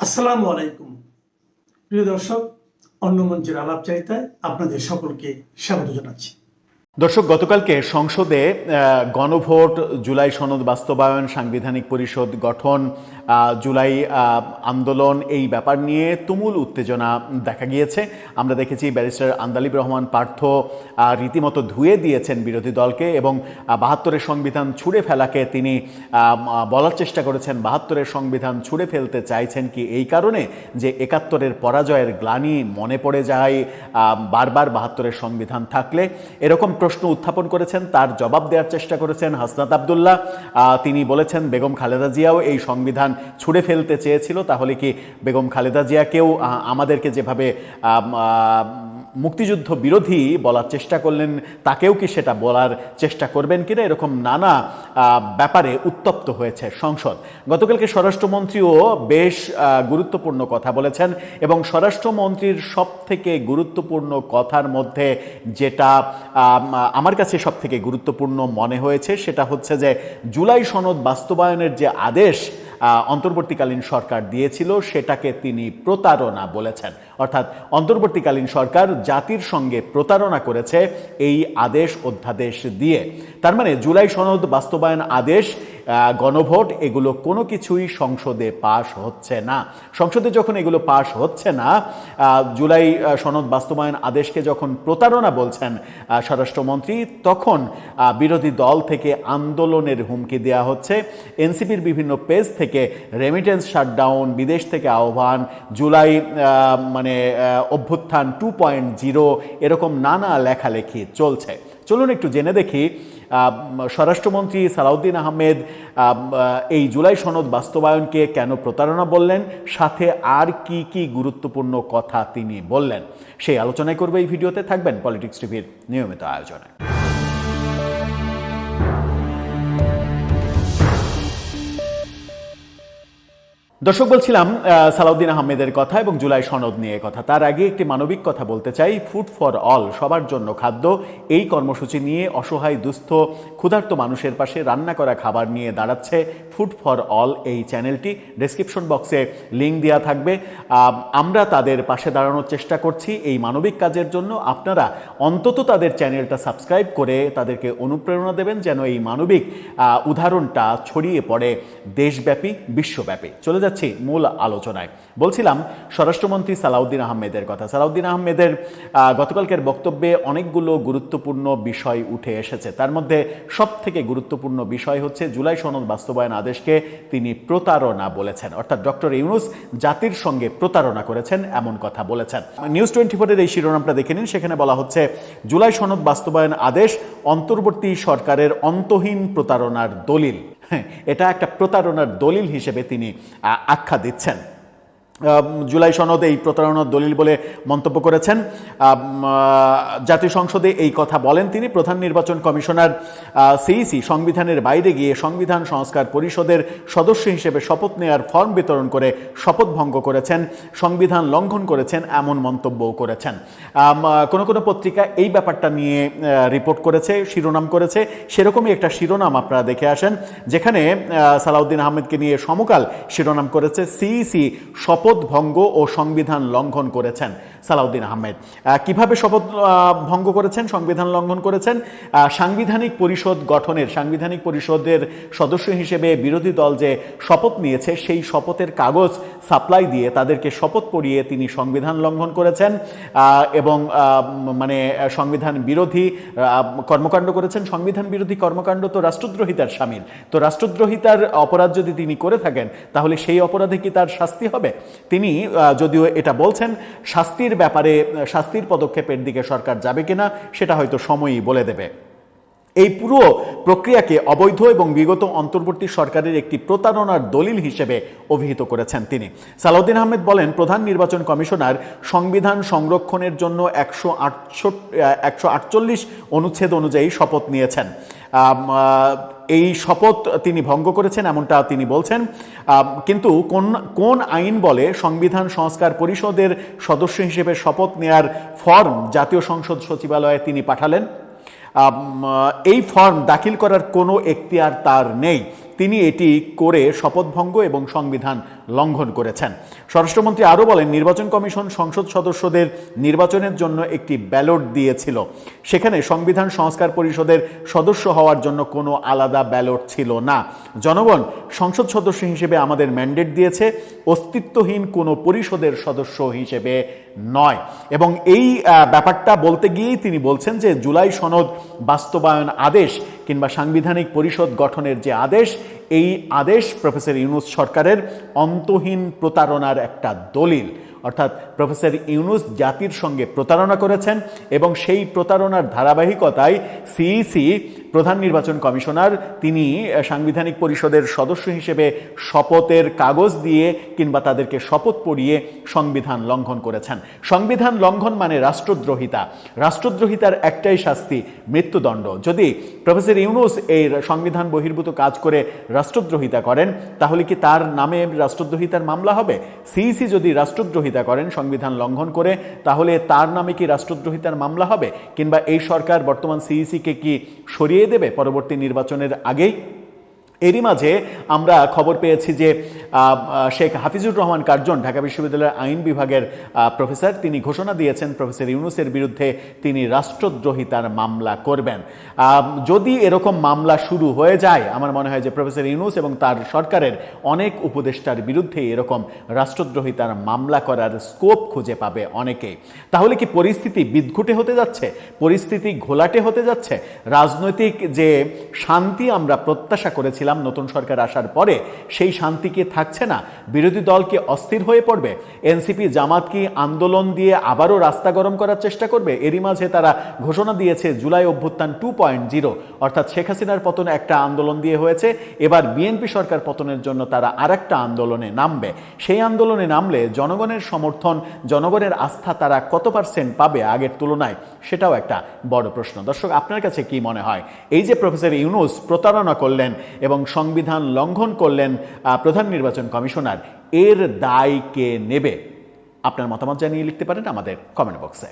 আসসালামু আলাইকুম প্রিয় দর্শক, অন্য মঞ্চের আলাপচারিতায় আপনাদের সকলকে স্বাগত জানাচ্ছি। দর্শক, গতকালকে সংসদে গণভোট, জুলাই সনদ বাস্তবায়ন, সাংবিধানিক পরিষদ গঠন, জুলাই আন্দোলন, এই ব্যাপার নিয়ে তুমুল উত্তেজনা দেখা গিয়েছে। আমরা দেখেছি ব্যারিস্টার আন্দালিব রহমান পার্থ রীতিমতো ধুয়ে দিয়েছেন বিরোধী দলকে এবং ৭২-এর সংবিধান ছুঁড়ে ফেলাকে তিনি বলার চেষ্টা করেছেন ৭২-এর সংবিধান ছুঁড়ে ফেলতে চাইছেন কি এই কারণে যে ৭১-এর পরাজয়ের গ্লানি মনে পড়ে যায় বারবার ৭২-এর সংবিধান থাকলে। এরকম প্রশ্ন উত্থাপন করেছেন, তার জবাব দেওয়ার চেষ্টা করেছেন হাসনাত আবদুল্লাহ। তিনি বলেছেন বেগম খালেদা জিয়াও এই সংবিধান ছুঁড়ে ফেলতে চেয়েছিল, তাহলে কি বেগম খালেদা জিয়াকেও আমাদেরকে যেভাবে মুক্তিযুদ্ধ বিরোধী বলার চেষ্টা করলেন তাকেও কি সেটা বলার চেষ্টা করবেন কিনা, এরকম নানা ব্যাপারে উত্তপ্ত হয়েছে সংসদ। গতকালকে স্বরাষ্ট্রমন্ত্রীও বেশ গুরুত্বপূর্ণ কথা বলেছেন এবং স্বরাষ্ট্রমন্ত্রীর সব থেকে গুরুত্বপূর্ণ কথার মধ্যে যেটা আমার কাছে সব থেকে গুরুত্বপূর্ণ মনে হয়েছে সেটা হচ্ছে যে জুলাই সনদ বাস্তবায়নের যে আদেশ অন্তর্বর্তীকালীন সরকার দিয়েছিল সেটাকে তিনি প্রতারণা বলেছেন। অর্থাৎ অন্তর্বর্তীকালীন সরকার জাতির সঙ্গে প্রতারণা করেছে এই আদেশ অধ্যাদেশ দিয়ে। তার মানে জুলাই সনদ বাস্তবায়ন আদেশ, গণভোট, এগুলো কোনো কিছুই সংসদে পাশ হচ্ছে না। সংসদে যখন এগুলো পাশ হচ্ছে না, জুলাই সনদ বাস্তবায়ন আদেশকে যখন প্রতারণা বলছেন স্বরাষ্ট্রমন্ত্রী, তখন বিরোধী দল থেকে আন্দোলনের হুমকি দেওয়া হচ্ছে। এনসিপির বিভিন্ন পেজ থেকে রেমিটেন্স শাটডাউন, বিদেশ থেকে আহ্বান, জুলাই অভ্যুত্থান 2.0, এরকম নানা লেখালেখি চলছে। চলুন একটু জেনে দেখি স্বরাষ্ট্রমন্ত্রী সালাউদ্দিন আহমেদ এই জুলাই সনদ বাস্তবায়নকে কেন প্রতারণা বললেন, সাথে আর কি কি গুরুত্বপূর্ণ কথা তিনি বললেন। সেই আলোচনায় করবে এই ভিডিওতে, থাকবেন পলিটিক্স টিভির নিয়মিত আয়োজনে। দর্শক, বলছিলাম সালাউদ্দিন আহমেদের কথা এবং জুলাই সনদ নিয়ে কথা। তার আগে একটি মানবিক কথা বলতে চাই। ফুড ফর অল, সবার জন্য খাদ্য, এই কর্মসূচি নিয়ে অসহায়, দুস্থ, ক্ষুধার্ত মানুষের পাশে রান্না করা খাবার নিয়ে দাঁড়াচ্ছে ফুড ফর অল এই চ্যানেলটি। ডেসক্রিপশন বক্সে লিঙ্ক দেওয়া থাকবে। আমরা তাদের পাশে দাঁড়ানোর চেষ্টা করছি এই মানবিক কাজের জন্য। আপনারা অন্তত তাদের চ্যানেলটা সাবস্ক্রাইব করে তাদেরকে অনুপ্রেরণা দেবেন যেন এই মানবিক উদাহরণটা ছড়িয়ে পড়ে দেশব্যাপী, বিশ্বব্যাপী। চলে যাচ্ছি মূল আলোচনায়। বলছিলাম স্বরাষ্ট্রমন্ত্রী সালাউদ্দিন আহমেদের কথা। সালাউদ্দিন আহমেদের গতকালকের বক্তব্যে অনেকগুলো গুরুত্বপূর্ণ বিষয় উঠে এসেছে। তার মধ্যে সব থেকে গুরুত্বপূর্ণ বিষয় হচ্ছে জুলাই সনদ বাস্তবায়ন আদেশকে তিনি প্রতারণা বলেছেন। অর্থাৎ ডক্টর ইউনূস জাতির সঙ্গে প্রতারণা করেছেন এমন কথা বলেছেন। নিউজ 24-এর এই শিরোনামটা দেখে নিন। সেখানে বলা হচ্ছে জুলাই সনদ বাস্তবায়ন আদেশ অন্তর্বর্তী সরকারের অন্তহীন প্রতারণার দলিল। এটা একটা প্রতারণার দলিল হিসেবে তিনি আখ্যা দিচ্ছেন। জুলাই সনদ এই প্রতারণার দলিল বলে মন্তব্য করেছেন। জাতীয় সংসদে এই কথা বলেন তিনি। প্রধান নির্বাচন কমিশনার সিইসি সংবিধানের বাইরে গিয়ে সংবিধান সংস্কার পরিষদের সদস্য হিসেবে শপথ নেওয়ার ফর্ম বিতরণ করে শপথ ভঙ্গ করেছেন, সংবিধান লঙ্ঘন করেছেন, এমন মন্তব্যও করেছেন। কোনো কোনো পত্রিকা এই ব্যাপারটা নিয়ে রিপোর্ট করেছে, শিরোনাম করেছে। সেরকমই একটা শিরোনাম আপনারা দেখে আসেন, যেখানে সালাউদ্দিন আহমেদকে নিয়ে সমকাল শিরোনাম করেছে সিইসি শপথ ভঙ্গ ও সংবিধান লঙ্ঘন করেছেন সালাউদ্দিন আহমেদ। কিভাবে শপথ ভঙ্গ করেছেন, সংবিধান লঙ্ঘন করেছেন? সাংবিধানিক পরিষদ গঠনের, সাংবিধানিক পরিষদের সদস্য হিসেবে বিরোধী দল যে শপথ নিয়েছে সেই শপথের কাগজ সাপ্লাই দিয়ে তাদেরকে শপথ পড়িয়ে তিনি সংবিধান লঙ্ঘন করেছেন এবং সংবিধান বিরোধী কর্মকাণ্ড করেছেন। সংবিধান বিরোধী কর্মকাণ্ড তো রাষ্ট্রদ্রোহিতার শামিল। তো রাষ্ট্রদ্রোহিতার অপরাধ যদি তিনি করে থাকেন তাহলে সেই অপরাধে কি তার শাস্তি হবে? তিনি যদিও এটা বলছেন, শাস্তির ব্যাপারে, শাস্তির পদক্ষেপের দিকে সরকার যাবে কিনা সেটা হয়তো সময়ই বলে দেবে। এই পুরো প্রক্রিয়াকে অবৈধ এবং বিগত অন্তর্বর্তী সরকারের একটি প্রতারণার দলিল হিসেবে অভিহিত করেছেন তিনি। সালাউদ্দিন আহমেদ বলেন, প্রধান নির্বাচন কমিশনার সংবিধান সংরক্ষণের জন্য 148 অনুচ্ছেদ অনুযায়ী শপথ নিয়েছেন। এই শপথ তিনি ভঙ্গ করেছেন এমনটা তিনি বলছেন। কিন্তু কোন আইন বলে সংবিধান সংস্কার পরিষদের সদস্য হিসেবে শপথ নেয়ার ফর্ম জাতীয় সংসদ সচিবালয়ে তিনি পাঠালেন? এই ফর্ম দাখিল করার কোনো এখতিয়ার তার নেই। তিনি এটি করে শপথভঙ্গ এবং সংবিধান লঙ্ঘন করেছেন। স্বরাষ্ট্রমন্ত্রী আরও বলেন, নির্বাচন কমিশন সংসদ সদস্যদের নির্বাচনের জন্য একটি ব্যালট দিয়েছিল। সেখানে সংবিধান সংস্কার পরিষদের সদস্য হওয়ার জন্য কোনো আলাদা ব্যালট ছিল না। জনগণ সংসদ সদস্য হিসেবে আমাদের ম্যান্ডেট দিয়েছে, অস্তিত্বহীন কোনো পরিষদের সদস্য হিসেবে নয়। এবং এই ব্যাপারটা বলতে গিয়েই তিনি বলছেন যে জুলাই সনদ বাস্তবায়ন আদেশ কিংবা সাংবিধানিক পরিষদ গঠনের যে আদেশ, এই আদেশ প্রফেসর ইউনূস সরকারের অন্তহীন প্রতারণার একটা দলিল। অর্থাৎ প্রফেসর ইউনূস জাতির সঙ্গে প্রতারণা করেছেন এবং সেই প্রতারণার ধারাবাহিকতায় সিইসি প্রধান নির্বাচন কমিশনার তিনি সাংবিধানিক পরিষদের সদস্য হিসেবে শপথের কাগজ দিয়ে কিংবা তাদেরকে শপথ পড়িয়ে সংবিধান লঙ্ঘন করেছেন। সংবিধান লঙ্ঘন মানে রাষ্ট্রদ্রোহিতা। রাষ্ট্রদ্রোহিতার একটাই শাস্তি, মৃত্যুদণ্ড। যদি প্রফেসর ইউনূস এই সংবিধান বহির্ভূত কাজ করে রাষ্ট্রদ্রোহিতা করেন, তাহলে কি তার নামে রাষ্ট্রদ্রোহিতার মামলা হবে? সিইসি যদি রাষ্ট্রদ্রোহিতা করেন সংবিধান লঙ্ঘন করে, তাহলে তার নামে কি রাষ্ট্রদ্রোহিতার মামলা হবে? কিংবা এই সরকার বর্তমান সিইসিকে কি সরিয়ে দেবে পরবর্তী নির্বাচনের আগেই? এরই মাঝে আমরা খবর পেয়েছি যে শেখ হাফিজুর রহমান কার্জন, ঢাকা বিশ্ববিদ্যালয়ের আইন বিভাগের প্রফেসর, তিনি ঘোষণা দিয়েছেন প্রফেসর ইউনূসের বিরুদ্ধে তিনি রাষ্ট্রদ্রোহিতার মামলা করবেন। যদি এরকম মামলা শুরু হয়ে যায়, আমার মনে হয় যে প্রফেসর ইউনূস এবং তার সরকারের অনেক উপদেষ্টার বিরুদ্ধে এরকম রাষ্ট্রদ্রোহিতার মামলা করার স্কোপ খুঁজে পাবে অনেকেই। তাহলে কি পরিস্থিতি বিদঘুটে হতে যাচ্ছে? পরিস্থিতি ঘোলাটে হতে যাচ্ছে? রাজনৈতিক যে শান্তি আমরা প্রত্যাশা করেছিলাম নতুন সরকার আসার পরে, সেই শান্তি কি থাকছে না? বিরোধী দল কি অস্থির হয়ে পড়বে? এনসিপি জামাত কি আন্দোলন দিয়ে আবারও রাস্তা গরম করার চেষ্টা করবে? এরই মাঝে তারা ঘোষণা দিয়েছে জুলাই অভ্যুত্থান 2.0, অর্থাৎ শেখ হাসিনার পতন একটা আন্দোলন দিয়ে হয়েছে, এবার বিএনপি সরকার পতনের জন্য তারা আরেকটা আন্দোলনে নামবে। সেই আন্দোলনে নামলে জনগণের সমর্থন, জনগণের আস্থা তারা কত পার্সেন্ট পাবে আগের তুলনায়, সেটাও একটা বড় প্রশ্ন। দর্শক, আপনার কাছে কি মনে হয়, এই যে প্রফেসর ইউনূস প্রতারণা করলেন এবং সংবিধান লঙ্ঘন করলেন প্রধান নির্বাচন কমিশনার, এর দায় কে নেবে? আপনার মতামত জানিয়ে লিখতে পারেন আমাদের কমেন্ট বক্সে।